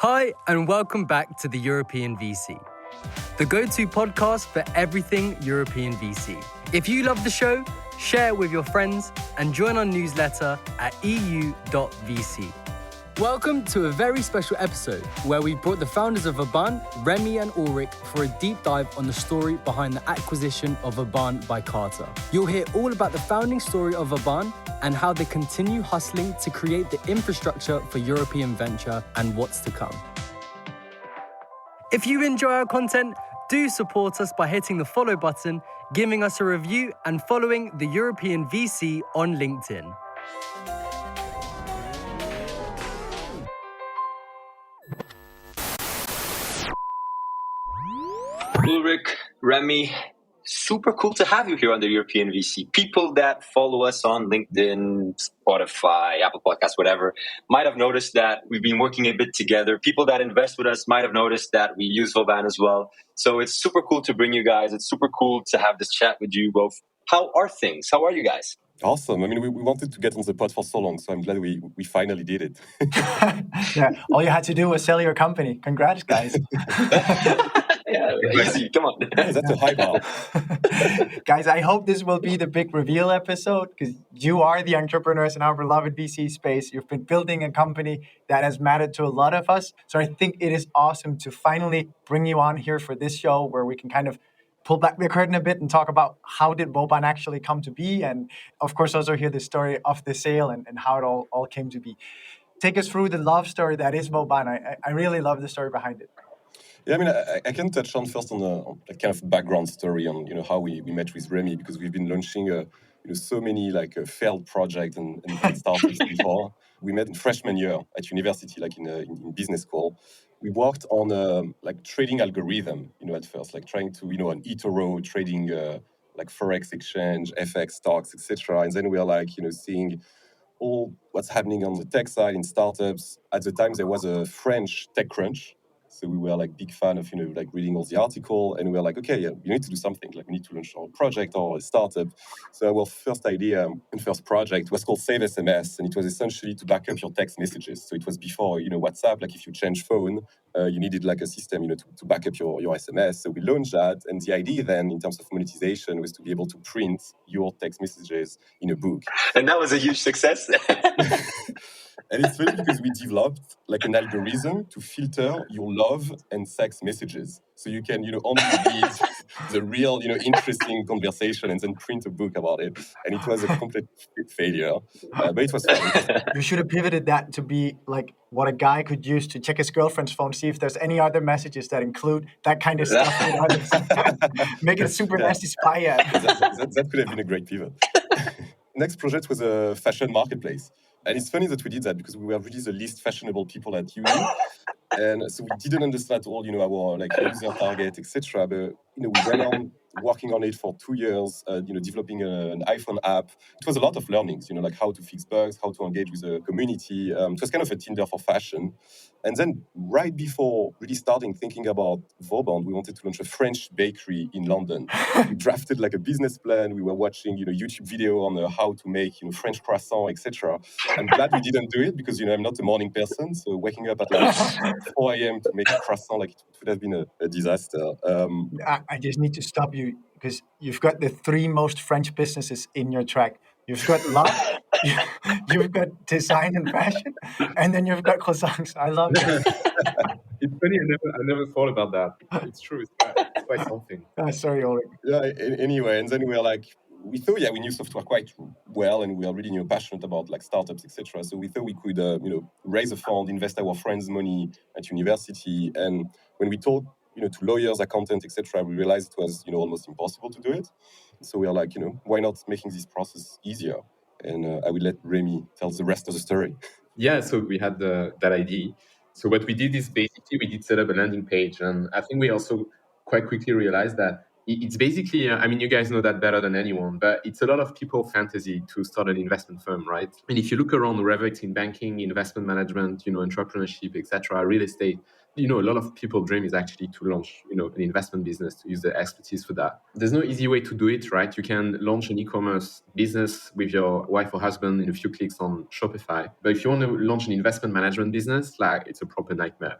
Hi, and welcome back to the European VC, the go-to podcast for everything European VC. If you love the show, share it with your friends and join our newsletter at eu.vc. Welcome to a very special episode where we brought the founders of Vauban, Rémy and Ulric, for a deep dive on the story behind the acquisition of Vauban by Carta. You'll hear all about the founding story of Vauban and how they continue hustling to create the infrastructure for European venture and what's to come. If you enjoy our content, do support us by hitting the follow button, giving us a review, and following the European VC on LinkedIn. Ulric, Rémy, super cool to have you here on the European VC. People that follow us on LinkedIn, Spotify, Apple Podcasts, whatever, might have noticed that we've been working a bit together. People that invest with us might have noticed that we use Vauban as well. So it's super cool to bring you guys. It's super cool to have this chat with you both. How are things? How are you guys? Awesome. I mean, we wanted to get on the pod for so long, so I'm glad we finally did it. Yeah, all you had to do was sell your company. Congrats, guys. Yeah, easy. Come on. That's a high bar. Guys, I hope this will be the big reveal episode because you are the entrepreneurs in our beloved VC space. You've been building a company that has mattered to a lot of us. So I think it is awesome to finally bring you on here for this show where we can kind of pull back the curtain a bit and talk about how did Vauban actually come to be, and of course also hear the story of the sale and how it all came to be. Take us through the love story that is Vauban. I really love the story behind it. Yeah, I mean, I can touch on first on a kind of background story on how we met with Rémy, because we've been launching so many failed projects and startups before. We met in freshman year at university, in business school. We worked on trading algorithm, at first, trying to on eToro trading forex exchange, FX stocks, etc. And then we are seeing all what's happening on the tech side in startups. At the time, there was a French tech crunch. So we were big fan of reading all the article, and we were okay, yeah, we need to do something. We need to launch our project or a startup. So our first idea and first project was called Save SMS, and it was essentially to back up your text messages. So it was before WhatsApp. If you change phone, you needed a system to back up your SMS. So we launched that, and the idea then in terms of monetization was to be able to print your text messages in a book. And that was a huge success. And it's funny because we developed an algorithm to filter your love and sex messages. So you can, only read the real, interesting conversation and then print a book about it. And it was a complete failure, but it was fun. You should have pivoted that to be what a guy could use to check his girlfriend's phone, see if there's any other messages that include that kind of stuff. Make it a super nasty spy ad. That could have been a great pivot. Next project was a fashion marketplace. And it's funny that we did that because we were really the least fashionable people at uni. And so we didn't understand at all, our user target, etc. But, we went on working on it for 2 years, developing an iPhone app. It was a lot of learnings, how to fix bugs, how to engage with the community. It was kind of a Tinder for fashion. And then right before really starting thinking about Vauban, we wanted to launch a French bakery in London. We drafted a business plan. We were watching, YouTube video on how to make, French croissant, etc. I'm glad we didn't do it because, I'm not a morning person. So waking up at 4 a.m. to make a croissant, it would have been a disaster. I just need to stop you because you've got the 3 most French businesses in your track. You've got love, you've got design and fashion, and then you've got croissants. I love it. It's funny, I never thought about that. It's true, it's quite something. Sorry, Ulric. Yeah, anyway, and then we were we thought, we knew software quite well, and we are really passionate about startups, etc. So we thought we could, raise a fund, invest our friends' money at university, and when we told to lawyers, accountants, etc., we realized it was, almost impossible to do it. So we are why not making this process easier? And I will let Rémy tell the rest of the story. Yeah, so we had that idea. So what we did is basically we did set up a landing page, and I think we also quite quickly realized that it's basically, you guys know that better than anyone, but it's a lot of people's fantasy to start an investment firm, right? And if you look around, whether it's in banking, investment management, entrepreneurship, etc., real estate, a lot of people dream is actually to launch, an investment business, to use their expertise for that. There's no easy way to do it, right? You can launch an e-commerce business with your wife or husband in a few clicks on Shopify. But if you want to launch an investment management business, it's a proper nightmare.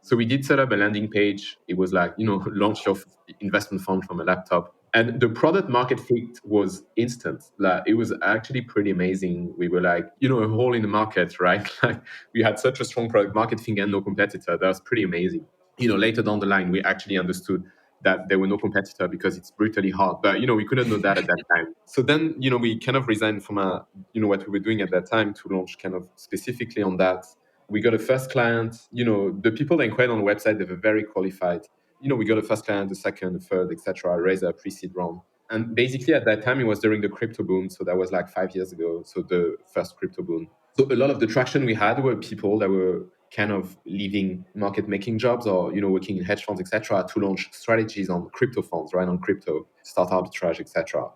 So we did set up a landing page. It was like, launch your investment fund from a laptop. And the product market fit was instant. Like, it was actually pretty amazing. We were like, a hole in the market, right? Like, we had such a strong product market fit and no competitor. That was pretty amazing. Later down the line, we actually understood that there were no competitor because it's brutally hard. But, we couldn't know that at that time. So then, we kind of resigned from, what we were doing at that time to launch kind of specifically on that. We got a first client. The people that inquired on the website, they were very qualified. We got a first client, a second, a third, etc. Raised a pre-seed round. And basically at that time, it was during the crypto boom. So that was like 5 years ago. So the first crypto boom. So a lot of the traction we had were people that were kind of leaving market making jobs or, working in hedge funds, etc., to launch strategies on crypto funds, right? On crypto, start arbitrage, etc.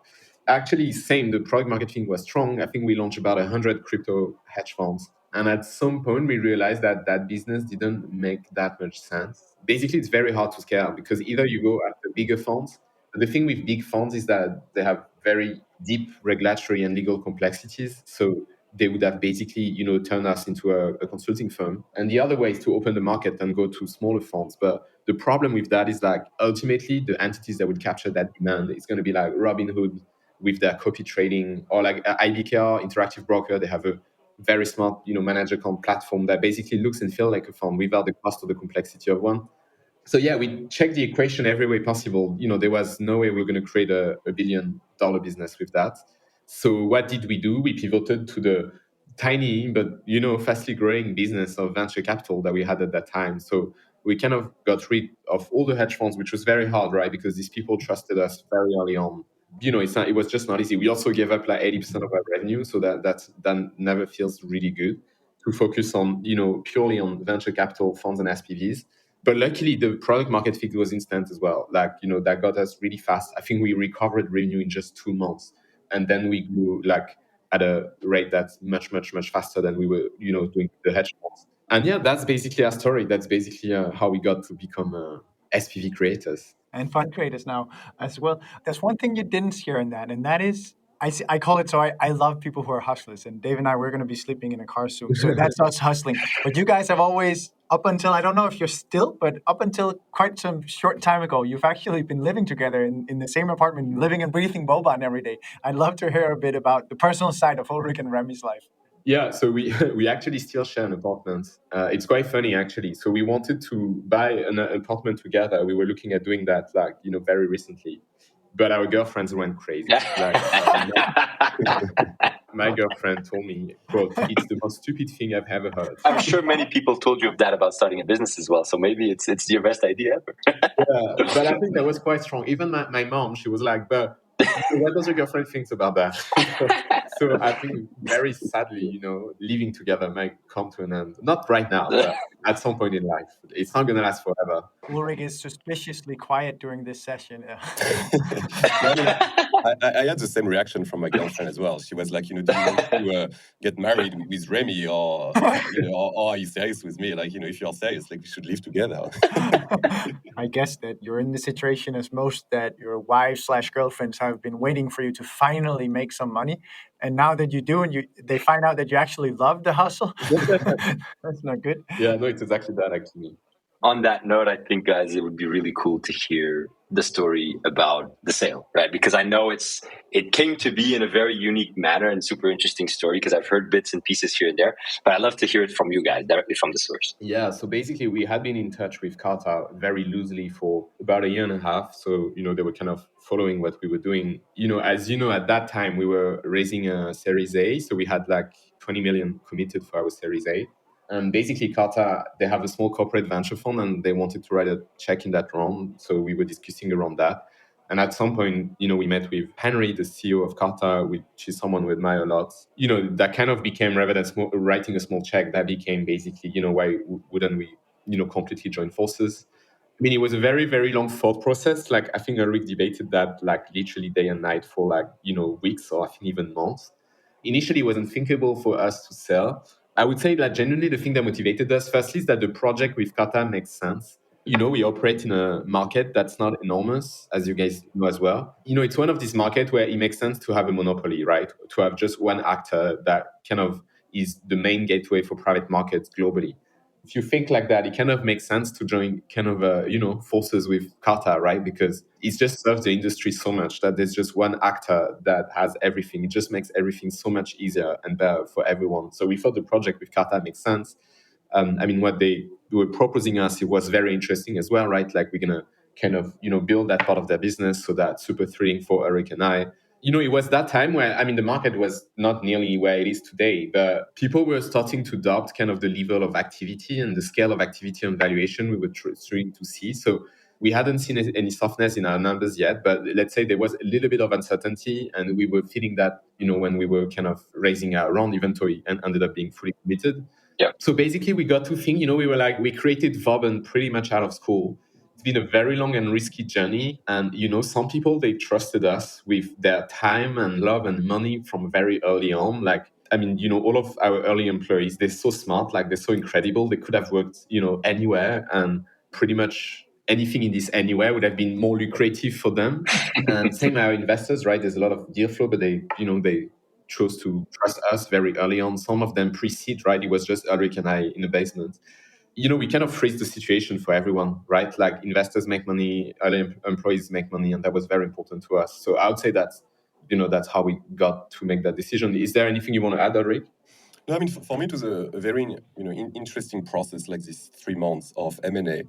Actually, same, the product marketing was strong. I think we launched about 100 crypto hedge funds. And at some point, we realized that that business didn't make that much sense. Basically, it's very hard to scale because either you go at the bigger funds. The thing with big funds is that they have very deep regulatory and legal complexities. So they would have basically, turned us into a consulting firm. And the other way is to open the market and go to smaller funds. But the problem with that is like, ultimately, the entities that would capture that demand is going to be like Robinhood with their copy trading, or like IBKR, Interactive Broker. They have a very smart, manager account platform that basically looks and feels like a fund without the cost or the complexity of one. So yeah, we checked the equation every way possible. There was no way we were going to create a $1 billion business with that. So what did we do? We pivoted to the tiny but fastly growing business of venture capital that we had at that time. So we kind of got rid of all the hedge funds, which was very hard, right? Because these people trusted us very early on. It was just not easy. We also gave up like 80% of our revenue, so that never feels really good to focus on purely on venture capital funds and SPVs. But luckily, the product market fit was instant as well. Like, that got us really fast. I think we recovered revenue in just 2 months. And then we grew like at a rate that's much, much, much faster than we were, doing the hedge funds. And yeah, that's basically our story. That's basically how we got to become SPV creators. And fund creators now as well. There's one thing you didn't share in that, and that is, I call it, so I love people who are hustlers. And Dave and I, we're going to be sleeping in a car soon. So that's us hustling. But you guys have always, up until, I don't know if you're still, but up until quite some short time ago, you've actually been living together in the same apartment, living and breathing Vauban every day. I'd love to hear a bit about the personal side of Ulric and Rémy's life. Yeah, so we actually still share an apartment. It's quite funny, actually. So we wanted to buy an apartment together. We were looking at doing that, like, very recently. But our girlfriends went crazy. My girlfriend told me, quote, "It's the most stupid thing I've ever heard." I'm sure many people told you of that about starting a business as well. So maybe it's your best idea ever. Yeah, but I think that was quite strong. Even my mom, she was like, "But what does your girlfriend think about that?" So I think very sadly, living together might come to an end. Not right now, but at some point in life. It's not going to last forever. Ulric is suspiciously quiet during this session. I had the same reaction from my girlfriend as well. She was like, do you want to get married with Rémy, or are you serious with me? Like, if you're serious, like, we should live together. I guess that you're in the situation as most, that your wives/girlfriends have been waiting for you to finally make some money. And now that you do, and they find out that you actually love the hustle, that's not good. Yeah, no, it's exactly that, actually. On that note, I think, guys, it would be really cool to hear the story about the sale, right? Because I know it came to be in a very unique manner and super interesting story, because I've heard bits and pieces here and there, but I'd love to hear it from you guys, directly from the source. Yeah, so basically we had been in touch with Carta very loosely for about 1.5 years. So, they were kind of following what we were doing. As you know, at that time we were raising a Series A. So we had like 20 million committed for our Series A. And basically, Carta, they have a small corporate venture fund, and they wanted to write a check in that round. So we were discussing around that. And at some point, we met with Henry, the CEO of Carta, which is someone we admire a lot. That kind of became, rather than writing a small check, that became basically, why wouldn't we, completely join forces? I mean, it was a very, very long thought process. Like, I think Ulric debated that, like, literally day and night for, like, weeks, or I think even months. Initially, it wasn't thinkable for us to sell. I would say that genuinely the thing that motivated us, firstly, is that the project with Carta makes sense. We operate in a market that's not enormous, as you guys know as well. It's one of these markets where it makes sense to have a monopoly, right? To have just one actor that kind of is the main gateway for private markets globally. if you think like that, it kind of makes sense to join kind of, forces with Carta, right? Because it just serves the industry so much that there's just one actor that has everything. It just makes everything so much easier and better for everyone. So we thought the project with Carta makes sense. What they were proposing us, it was very interesting as well, right? Like we're going to kind of, build that part of their business. So that's super thrilling for Ulric and I. It was that time where, the market was not nearly where it is today, but people were starting to adopt kind of the level of activity and the scale of activity and valuation we were trying to see. So we hadn't seen any softness in our numbers yet, but let's say there was a little bit of uncertainty, and we were feeling that, when we were kind of raising our round inventory and ended up being fully committed. Yeah. So basically we got to think, we created Vauban pretty much out of school. It's been a very long and risky journey. And, some people, they trusted us with their time and love and money from very early on. All of our early employees, they're so smart, they're so incredible. They could have worked, anywhere, and pretty much anything in this anywhere would have been more lucrative for them. And same our investors, right? There's a lot of deal flow, but they chose to trust us very early on. Some of them pre-seed, right? It was just Ulric and I in the basement. We kind of phrased the situation for everyone, right? Like investors make money, early employees make money, and that was very important to us. So I would say that's how we got to make that decision. Is there anything you want to add, Ulric? No, for me, it was a very interesting process, like these 3 months of M&A,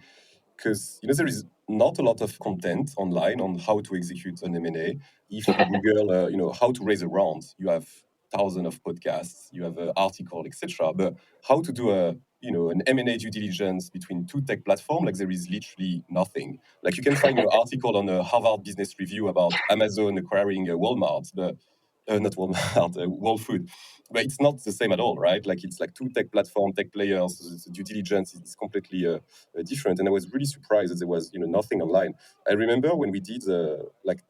because there is not a lot of content online on how to execute an M&A. If you Google, how to raise a round, you have thousands of podcasts, you have an article, etc. But how to do an M&A due diligence between 2 tech platforms, there is literally nothing. Like you can find an article on a Harvard Business Review about Amazon acquiring Walmart, but not Walmart, Whole Food. But it's not the same at all, right? Like it's like 2 tech platform, tech players. The due diligence is completely different. And I was really surprised that there was nothing online. I remember when we did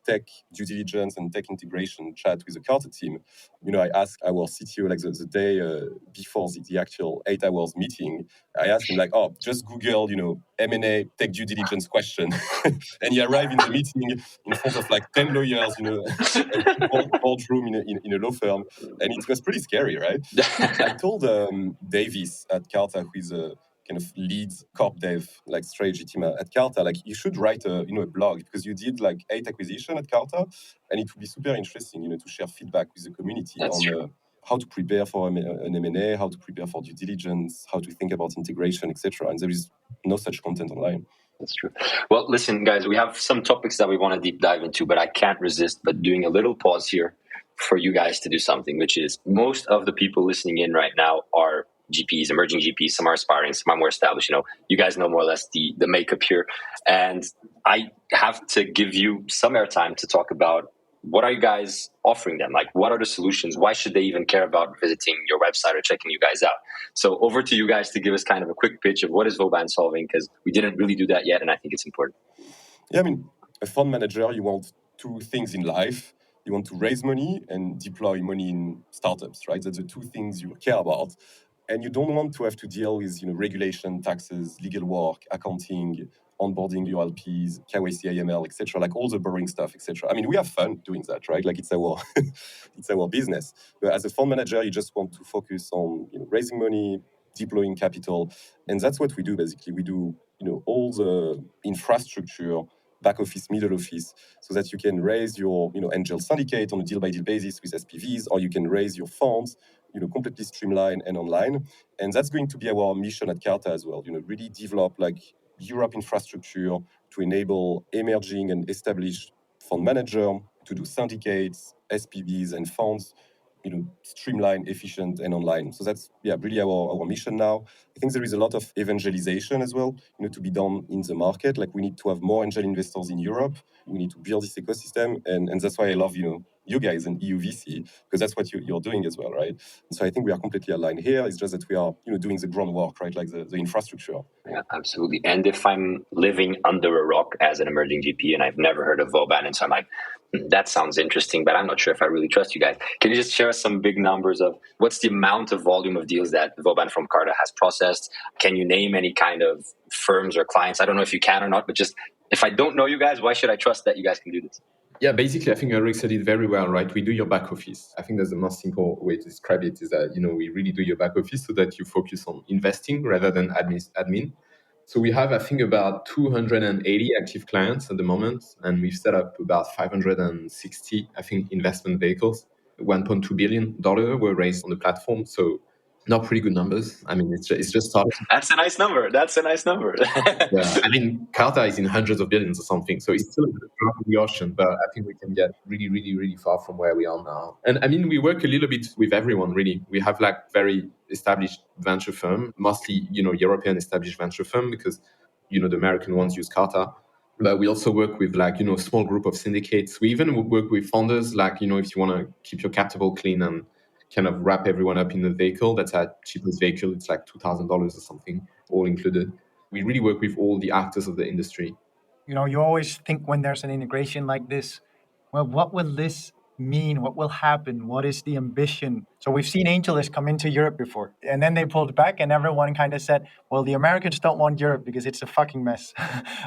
tech due diligence and tech integration chat with the Carta team. I asked our CTO the day before the actual 8 hours meeting. I asked him just Google M&A tech due diligence question, and he arrived in the meeting in front of 10 lawyers, boardroom in a law firm, and it was pretty scary, right? I told Davis at Carta, who is a kind of lead corp dev strategy team at Carta, you should write a blog, because you did 8 acquisitions at Carta, and it would be super interesting to share feedback with the community. That's on true. How to prepare for an M&A, how to prepare for due diligence, how to think about integration, etc. And there is no such content online. That's true. Well, listen, guys, we have some topics that we want to deep dive into, but I can't resist but doing a little pause here for you guys to do something, which is most of the people listening in right now are GPs, emerging GPs. Some are aspiring, some are more established. You guys know more or less the makeup here. And I have to give you some airtime to talk about what are you guys offering them? What are the solutions? Why should they even care about visiting your website or checking you guys out? So over to you guys to give us kind of a quick pitch of what is Vauban solving, because we didn't really do that yet, and I think it's important. Yeah, a fund manager, you want 2 things in life. You want to raise money and deploy money in startups, right? That's the 2 things you care about. And you don't want to have to deal with regulation, taxes, legal work, accounting, onboarding your LPs, KYC, AML, etc. All the boring stuff, etc. We have fun doing that, right? It's our it's our business. But as a fund manager, you just want to focus on raising money, deploying capital, and that's what we do basically. We do all the infrastructure, back office, middle office, so that you can raise your angel syndicate on a deal by deal basis with SPVs, or you can raise your funds completely streamlined and online. And that's going to be our mission at Carta as well. Really develop Europe infrastructure to enable emerging and established fund manager to do syndicates, SPVs, and funds, streamlined, efficient, and online. So that's really our mission now. I think there is a lot of evangelization as well, to be done in the market. We need to have more angel investors in Europe. We need to build this ecosystem, and that's why I love you guys and EUVC, because that's what you're doing as well, right? So I think we are completely aligned here. It's just that we are doing the groundwork, right? The infrastructure. Yeah, absolutely. And if I'm living under a rock as an emerging GP and I've never heard of Vauban, and so I'm like, that sounds interesting, but I'm not sure if I really trust you guys. Can you just share us some big numbers of what's the amount of volume of deals that Vauban from Carta has processed? Can you name any kind of firms or clients? I don't know if you can or not, but just if I don't know you guys, why should I trust that you guys can do this? Yeah, basically, I think Ulric said it very well, right? We do your back office. I think that's the most simple way to describe it is that, we really do your back office so that you focus on investing rather than admin. So we have, I think, about 280 active clients at the moment, and we've set up about 560, I think, investment vehicles. $1.2 billion were raised on the platform. So not pretty good numbers. I mean, it's just starting. That's a nice number. Yeah, I mean, Carta is in hundreds of billions or something, so it's still a drop in the ocean, but I think we can get really, really, really far from where we are now. And I mean, we work a little bit with everyone, really. We have very established venture firm, mostly, European established venture firm because, the American ones use Carta. But we also work with a small group of syndicates. We even work with founders, if you want to keep your capital clean and kind of wrap everyone up in the vehicle. That's our cheapest vehicle. It's like $2,000 or something, all included. We really work with all the actors of the industry. You always think when there's an integration like this, well, what will this mean? What will happen? What is the ambition? So we've seen AngelList come into Europe before, and then they pulled back, and everyone kind of said, well, the Americans don't want Europe because it's a fucking mess.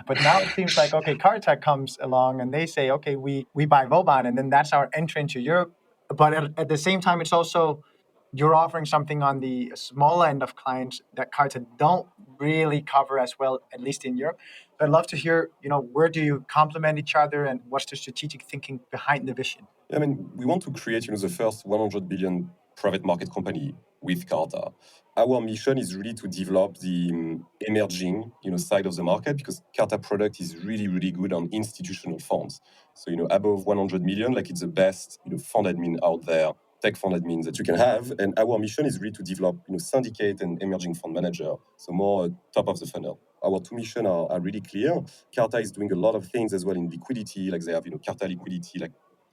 But now it seems like, okay, Carta comes along, and they say, okay, we buy Vauban, and then that's our entry into Europe. But at the same time, it's also you're offering something on the small end of clients that Carta don't really cover as well, at least in Europe. But I'd love to hear, where do you complement each other and what's the strategic thinking behind the vision? I mean, we want to create, the first 100 billion private market company with Carta. Our mission is really to develop the emerging, side of the market because Carta product is really, really good on institutional funds. So, above 100 million, it's the best, fund admin out there, tech fund admin that you can have. And our mission is really to develop, syndicate and emerging fund manager. So more top of the funnel. Our two missions are really clear. Carta is doing a lot of things as well in liquidity, they have, Carta liquidity,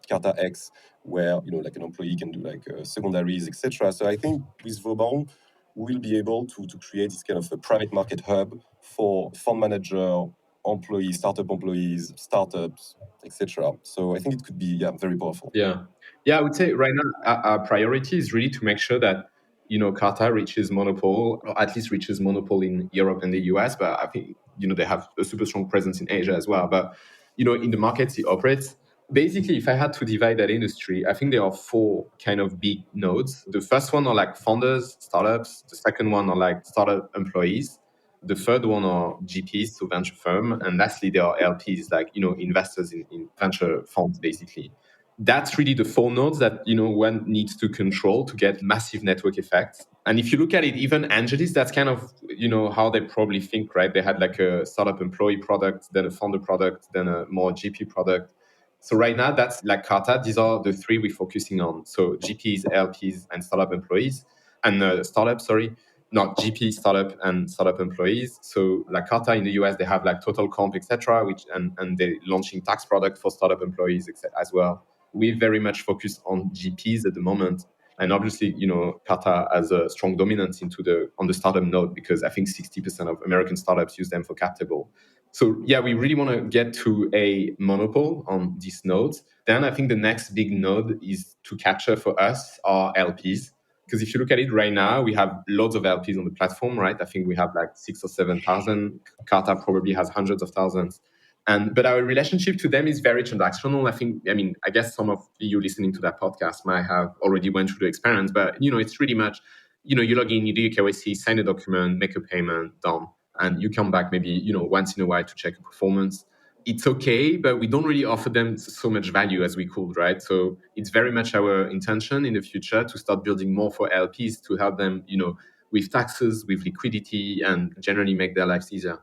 Carta X, where, an employee can do secondaries, etc. So I think with Vauban, we'll be able to create this kind of a private market hub for fund manager, employees, startups, etc. So I think it could be very powerful. Yeah, I would say right now our priority is really to make sure that Carta reaches monopole, or at least reaches monopole in Europe and the US. But I think they have a super strong presence in Asia as well. But in the markets it operates. Basically, if I had to divide that industry, I think there are four kind of big nodes. The first one are founders, startups. The second one are startup employees. The third one are GPs, so venture firm. And lastly, there are LPs, investors in venture funds, basically. That's really the four nodes that, one needs to control to get massive network effects. And if you look at it, even AngelList, that's kind of, how they probably think, right? They had a startup employee product, then a founder product, then a more GP product. So right now, that's Carta. These are the three we're focusing on. So GPs, LPs, and startup employees. And startups, not GP, startup, and startup employees. So Carta in the US, they have total comp, etc., and they're launching tax product for startup employees as well. We very much focus on GPs at the moment. And obviously, Carta has a strong dominance on the startup node because I think 60% of American startups use them for capital. So yeah, we really want to get to a monopole on these nodes. Then I think the next big node is to capture for us are LPs. Because if you look at it right now, we have loads of LPs on the platform, right? I think we have 6,000 or 7,000. Carta probably has hundreds of thousands. But our relationship to them is very transactional. I guess some of you listening to that podcast might have already went through the experience, but it's really much, you log in, you do your KYC, sign a document, make a payment, done. And you come back maybe, once in a while to check your performance. It's okay, but we don't really offer them so much value as we could, right? So it's very much our intention in the future to start building more for LPs to help them, with taxes, with liquidity, and generally make their lives easier.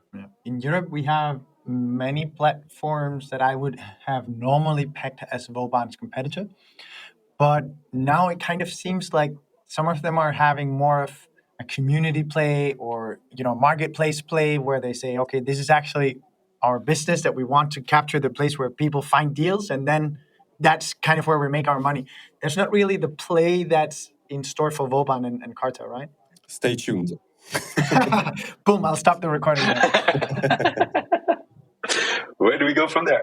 In Europe, we have many platforms that I would have normally pegged as Vauban's competitor. But now it kind of seems like some of them are having more of a community play or, marketplace play where they say, okay, this is actually our business that we want to capture the place where people find deals. And then that's kind of where we make our money. There's not really the play that's in store for Vauban and Carta, right? Stay tuned. Boom, I'll stop the recording now. Where do we go from there?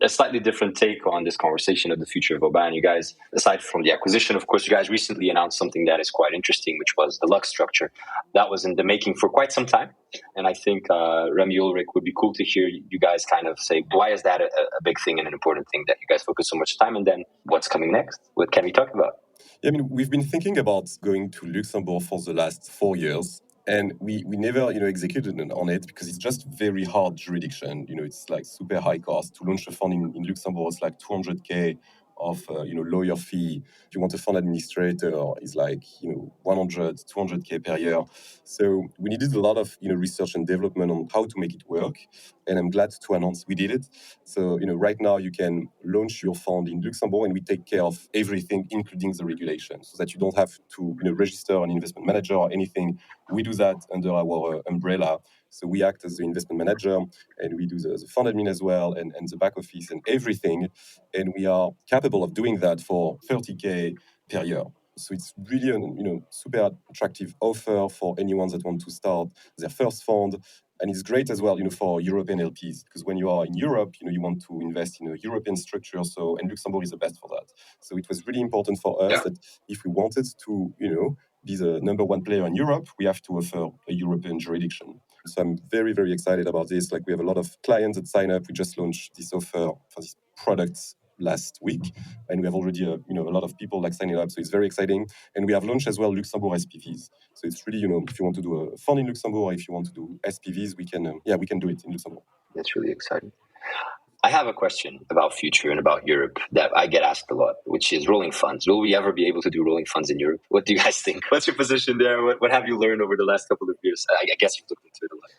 a slightly different take on this conversation of the future of Vauban. You guys, aside from the acquisition, of course, you guys recently announced something that is quite interesting, which was the Lux structure. That was in the making for quite some time. And I think Rémy Ulric, would be cool to hear you guys kind of say, why is that a big thing and an important thing that you guys focus so much time? And then what's coming next? What can we talk about? Yeah, I mean, we've been thinking about going to Luxembourg for the last 4 years. And we never, executed on it because it's just very hard jurisdiction. It's like super high cost to launch a fund in Luxembourg. It's like 200K of, lawyer fee. If you want a fund administrator, it's like, 100, 200K per year. So we needed a lot of, research and development on how to make it work. And I'm glad to announce we did it. So, right now you can launch your fund in Luxembourg and we take care of everything, including the regulation, so that you don't have to, register an investment manager or anything. We do that under our umbrella. So we act as the investment manager and we do the fund admin as well and the back office and everything. And we are capable of doing that for 30K per year. So it's really a super attractive offer for anyone that wants to start their first fund. And it's great as well, for European LPs, because when you are in Europe, you want to invest in a European structure. And Luxembourg is the best for that. So it was really important for us that if we wanted to, be the number one player in Europe, we have to offer a European jurisdiction. So I'm very, very excited about this. Like we have a lot of clients that sign up. We just launched this offer for these products last week, and we have already a lot of people like signing up. So it's very exciting. And we have launched as well Luxembourg SPVs. So it's really if you want to do a fund in Luxembourg, or if you want to do SPVs, we can do it in Luxembourg. That's really exciting. I have a question about future and about Europe that I get asked a lot, which is rolling funds. Will we ever be able to do rolling funds in Europe? What do you guys think? What's your position there? What have you learned over the last couple of years? I guess you've looked into it a lot.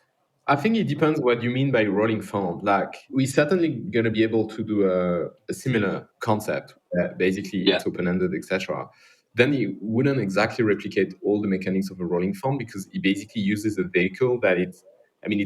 I think it depends what you mean by rolling fund. Like, we're certainly going to be able to do a similar concept, basically it's open-ended, etc. Then it wouldn't exactly replicate all the mechanics of a rolling fund because it basically uses a vehicle that it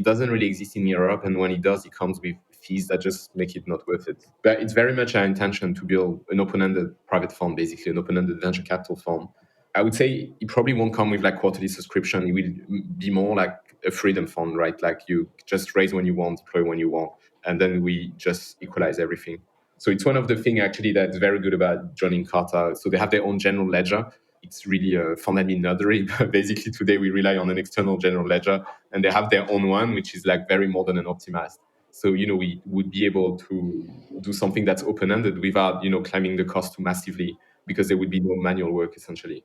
doesn't really exist in Europe. And when it does, it comes with fees that just make it not worth it. But it's very much our intention to build an open-ended private fund, basically an open-ended venture capital fund. I would say it probably won't come with like quarterly subscription. It will be more like a freedom fund, right? Like you just raise when you want, deploy when you want, and then we just equalize everything. So it's one of the things actually that's very good about joining Carta. So they have their own general ledger. It's really a fund admin nerdery. But basically today we rely on an external general ledger and they have their own one, which is like very modern and optimized. So, we would be able to do something that's open-ended without, climbing the cost too massively because there would be no manual work essentially.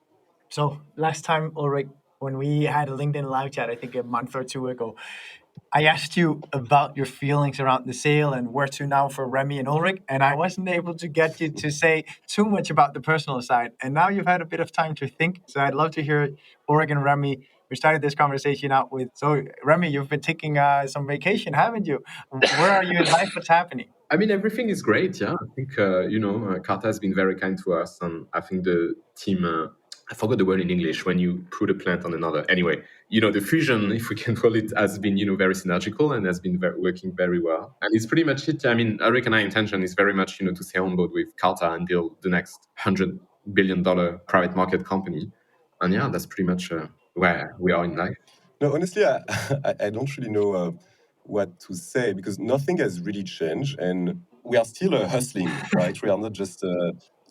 So last time, Ulric, when we had a LinkedIn live chat, I think a month or two ago, I asked you about your feelings around the sale and where to now for Rémy and Ulric, and I wasn't able to get you to say too much about the personal side. And now you've had a bit of time to think, so I'd love to hear Ulric and Rémy. We started this conversation out with, so Rémy, you've been taking some vacation, haven't you? Where are you in life? What's happening? Everything is great, yeah. I think, Carta has been very kind to us, and I think the team... I forgot the word in English when you put a plant on another. Anyway, the fusion, if we can call it, has been, very synergical and has been working very well. And it's pretty much it. Ulric and I intention is very much, to stay on board with Carta and build the next $100 billion private market company. And yeah, that's pretty much where we are in life. No, honestly, I don't really know what to say because nothing has really changed and we are still hustling, right? We are not just...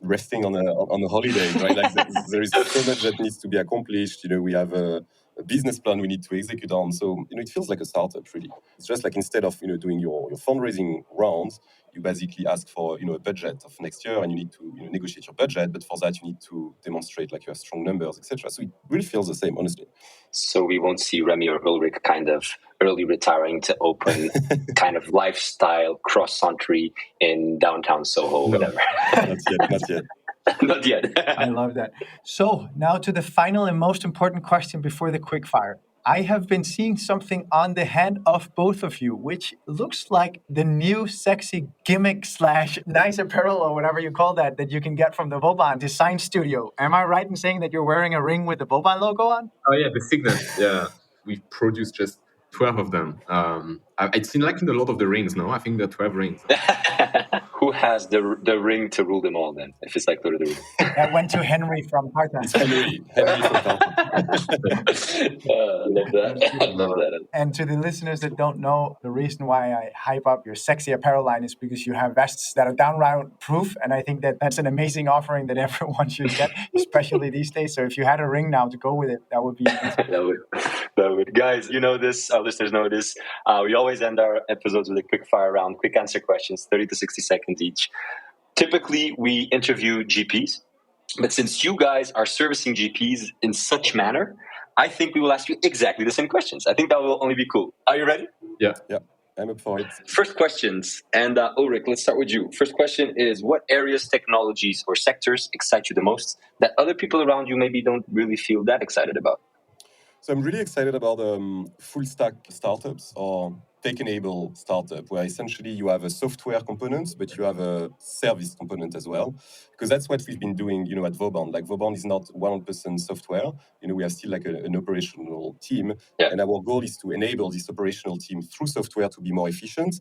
resting on a holiday, right? Like there is so much that needs to be accomplished. We have a business plan we need to execute on. So, it feels like a startup, really. It's just like instead of, doing your fundraising rounds, you basically ask for, a budget of next year and you need to negotiate your budget. But for that, you need to demonstrate like you have strong numbers, etc. So it really feels the same, honestly. So we won't see Rémy or Ulric kind of early retiring to open kind of lifestyle cross-country in downtown Soho, whatever. Not yet. Not yet. I love that. So now to the final and most important question before the quickfire. I have been seeing something on the hand of both of you, which looks like the new sexy gimmick / nice apparel or whatever you call that you can get from the Vauban design studio. Am I right in saying that you're wearing a ring with the Vauban logo on? Oh yeah, the signet. Yeah, we've produced just 12 of them. It's seen like in the Lord of the Rings, no? I think there are 12 rings. Who has the ring to rule them all then, if it's like Lord of the Rings? That went to Henry from Carta. It's Henry from Carta. I love that. I love that. And to the listeners that don't know, the reason why I hype up your sexy apparel line is because you have vests that are downright proof. And I think that that's an amazing offering that everyone should get, especially these days. So if you had a ring now to go with it, that would be amazing. that would. Guys, you know this, our listeners know this. We always end our episodes with a quick fire round, quick answer questions, 30 to 60 seconds each. Typically, we interview GPs. But since you guys are servicing GPs in such manner, I think we will ask you exactly the same questions. I think that will only be cool. Are you ready? Yeah. I'm up for it. First questions. And Ulric, let's start with you. First question is, what areas, technologies, or sectors excite you the most that other people around you maybe don't really feel that excited about? So I'm really excited about full stack startups or tech-enabled startup, where essentially you have a software component, but you have a service component as well, because that's what we've been doing, at Vauban. Like Vauban is not 100% software. We have still like an operational team, and our goal is to enable this operational team through software to be more efficient.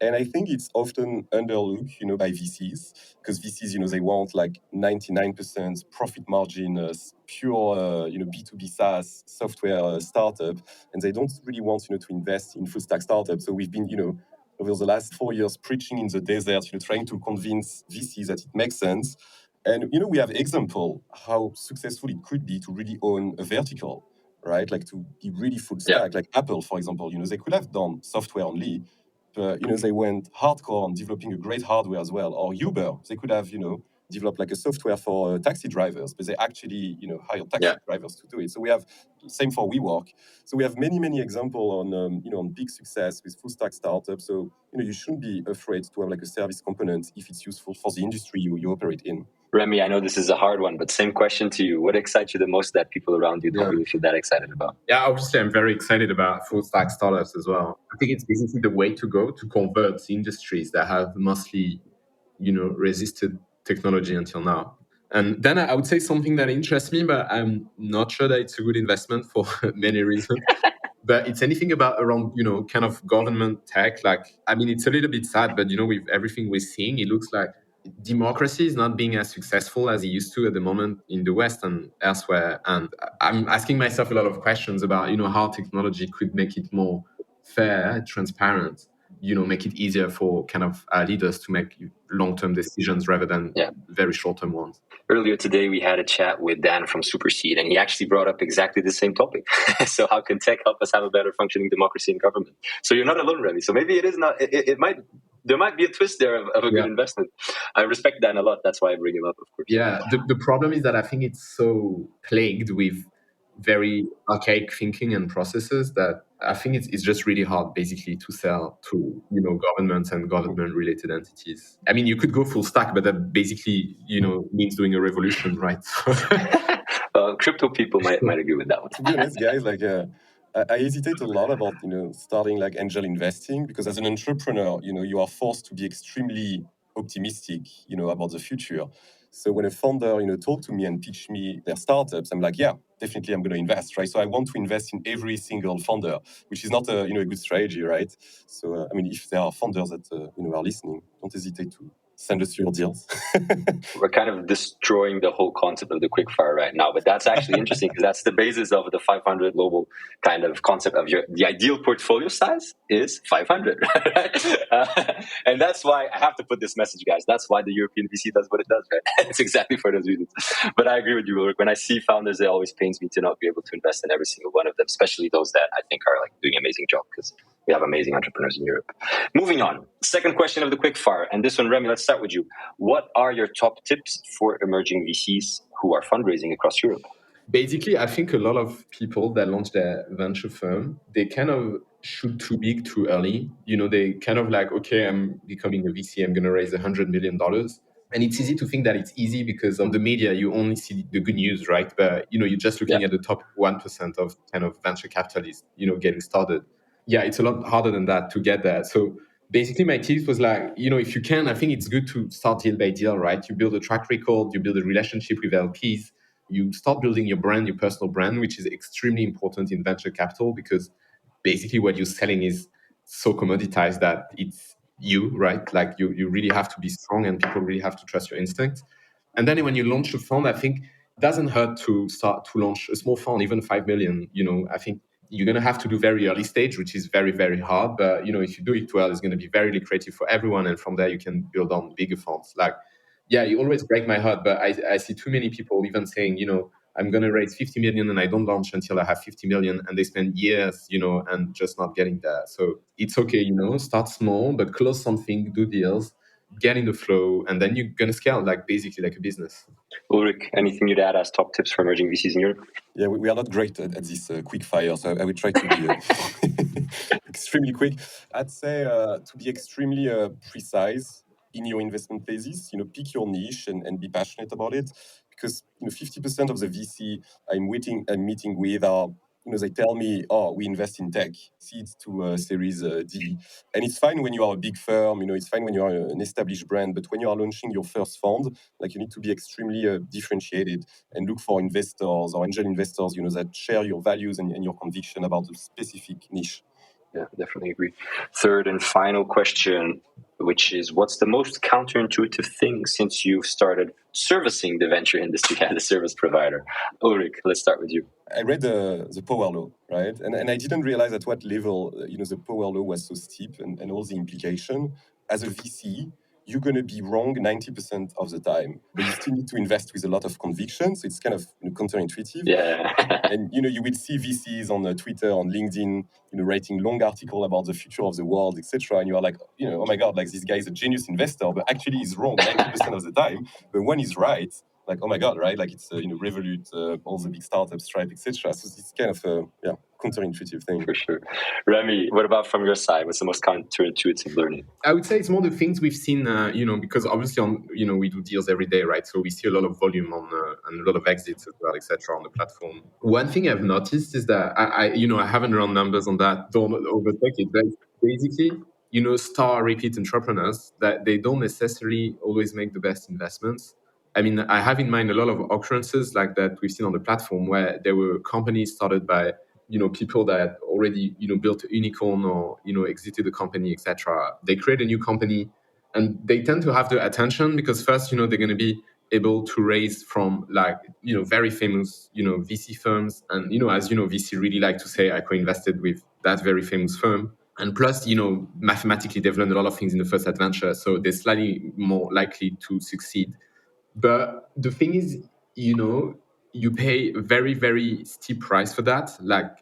And I think it's often underlooked, by VCs, because VCs, they want like 99% profit margin, pure, B2B SaaS software startup, and they don't really want, to invest in full stack startups. So we've been, over the last 4 years, preaching in the desert, trying to convince VCs that it makes sense. And, we have example how successful it could be to really own a vertical, right? Like to be really full stack, like Apple, for example, they could have done software only, but, they went hardcore on developing a great hardware as well. Or Uber, they could have, developed like a software for taxi drivers, but they actually, hire taxi drivers to do it. So we have, same for WeWork. So we have many, many examples on, on big success with full stack startups. So, you shouldn't be afraid to have like a service component if it's useful for the industry you operate in. Rémy, I know this is a hard one, but same question to you. What excites you the most that people around you don't really feel that excited about? Yeah, obviously, I'm very excited about full stack startups as well. I think it's basically the way to go to convert industries that have mostly, resisted technology until now. And then I would say something that interests me, but I'm not sure that it's a good investment for many reasons. But it's anything around, kind of government tech. Like, it's a little bit sad, but, with everything we're seeing, it looks like democracy is not being as successful as it used to at the moment in the West and elsewhere. And I'm asking myself a lot of questions about, how technology could make it more fair, transparent, make it easier for kind of leaders to make long-term decisions rather than very short-term ones. Earlier today, we had a chat with Dan from Superseed, and he actually brought up exactly the same topic. So how can tech help us have a better functioning democracy in government? So you're not alone, Rémy. So maybe it is not, there might be a twist there of a good investment. I respect Dan a lot. That's why I bring him up, of course. Yeah, the problem is that I think it's so plagued with very archaic thinking and processes that I think it's just really hard basically to sell to, governments and government-related entities. You could go full stack, but that basically, means doing a revolution, right? Crypto people might agree with that one. To be honest, guys, I hesitate a lot about, starting like angel investing, because as an entrepreneur, you are forced to be extremely optimistic, about the future. So when a founder, talk to me and pitch me their startups, I'm like, yeah, definitely I'm going to invest, right? So I want to invest in every single founder, which is not a good strategy, right? So, if there are founders that, are listening, don't hesitate to send us your deals. We're kind of destroying the whole concept of the quickfire right now, but that's actually interesting because that's the basis of the 500 global kind of concept of the ideal portfolio size is 500, right? And that's why I have to put this message, guys. That's why the European VC does what it does, right? It's exactly for those reasons. But I agree with you, Ulric. When I see founders, it always pains me to not be able to invest in every single one of them, especially those that I think are like doing an amazing job, because we have amazing entrepreneurs in Europe. Moving on. Second question of the quickfire, and this one, Rémy, let's start with you. What are your top tips for emerging VCs who are fundraising across Europe? Basically, I think a lot of people that launch their venture firm, they kind of shoot too big too early. They kind of like, okay, I'm becoming a VC, I'm going to raise $100 million. And it's easy to think that it's easy because on the media, you only see the good news, right? But, you're just looking at the top 1% of kind of venture capitalists, getting started. Yeah, it's a lot harder than that to get there. So basically, my tips was like, if you can, I think it's good to start deal by deal, right? You build a track record, you build a relationship with LPs, you start building your brand, your personal brand, which is extremely important in venture capital because basically what you're selling is so commoditized that it's you, right? Like you really have to be strong and people really have to trust your instincts. And then when you launch a fund, I think it doesn't hurt to start to launch a small fund, even 5 million. I think you're going to have to do very early stage, which is very, very hard. But, if you do it well, it's going to be very lucrative for everyone. And from there, you can build on bigger funds. Like, yeah, you always break my heart, but I see too many people even saying, I'm going to raise 50 million and I don't launch until I have 50 million. And they spend years, and just not getting there. So it's okay, start small, but close something, do deals, get in the flow, and then you're going to scale basically like a business. Ulric, anything you'd add as top tips for emerging VCs in Europe? Yeah, we are not great at this quick fire, so I will try to be extremely quick. I'd say to be extremely precise in your investment thesis. Pick your niche and be passionate about it, because 50% of the VC I'm meeting with are, they tell me, oh, we invest in tech, seeds to Series D. And it's fine when you are a big firm, it's fine when you are an established brand, but when you are launching your first fund, you need to be extremely differentiated and look for investors or angel investors, that share your values and your conviction about a specific niche. Yeah, definitely agree. Third and final question, which is, what's the most counterintuitive thing since you've started servicing the venture industry as a service provider? Ulric, let's start with you. I read the power law, right? And I didn't realize at what level, the power law was so steep and all the implication. As a VC, you're going to be wrong 90% of the time, but you still need to invest with a lot of conviction. So it's kind of counterintuitive. Yeah. And, you will see VCs on Twitter, on LinkedIn, writing long article about the future of the world, etc. And you are like, oh my God, this guy is a genius investor, but actually he's wrong 90% of the time. But when he's right, oh my God, right? It's, Revolut, all the big startups, Stripe, etc. So it's kind of a counterintuitive thing. For sure. Rémy, what about from your side? What's the most counterintuitive learning? I would say it's more the things we've seen, because obviously we do deals every day, right? So we see a lot of volume and a lot of exits as well, etc. on the platform. One thing I've noticed is that I haven't run numbers on that, don't overtake it, but basically, star repeat entrepreneurs, that they don't necessarily always make the best investments. I mean, I have in mind a lot of occurrences like that we've seen on the platform where there were companies started by, people that already, built a unicorn or, exited the company, etc. They create a new company and they tend to have the attention because first, they're going to be able to raise from very famous, VC firms. And, as VC really like to say, I co-invested with that very famous firm. And plus, mathematically, they've learned a lot of things in the first adventure. So they're slightly more likely to succeed. But the thing is, you pay a very, very steep price for that.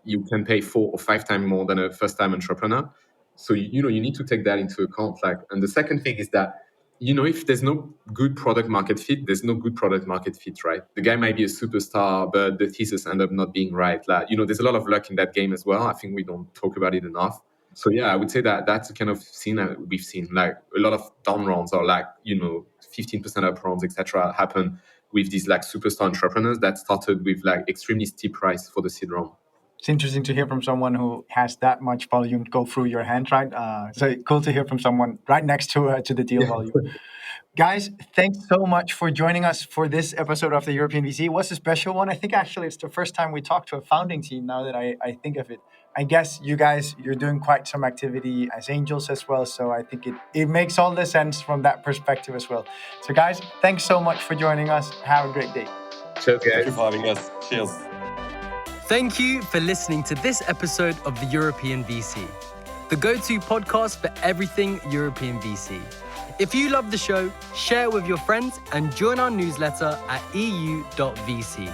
You can pay 4 or 5 times more than a first-time entrepreneur. So, you need to take that into account. And the second thing is that, if there's no good product market fit, there's no good product market fit, right? The guy might be a superstar, but the thesis end up not being right. There's a lot of luck in that game as well. I think we don't talk about it enough. So yeah, I would say that that's the kind of scene that we've seen. A lot of down rounds or 15% up rounds, etc. happen with these superstar entrepreneurs that started with extremely steep price for the seed round. It's interesting to hear from someone who has that much volume go through your hands, right? So cool to hear from someone right next to the deal volume. Guys, thanks so much for joining us for this episode of the European VC. It was a special one. I think actually it's the first time we talked to a founding team now that I think of it. I guess you guys, you're doing quite some activity as angels as well. So I think it makes all the sense from that perspective as well. So guys, thanks so much for joining us. Have a great day. Cheers, guys. Thank you for having us. Cheers. Thank you for listening to this episode of the European VC, the go-to podcast for everything European VC. If you love the show, share it with your friends and join our newsletter at eu.vc.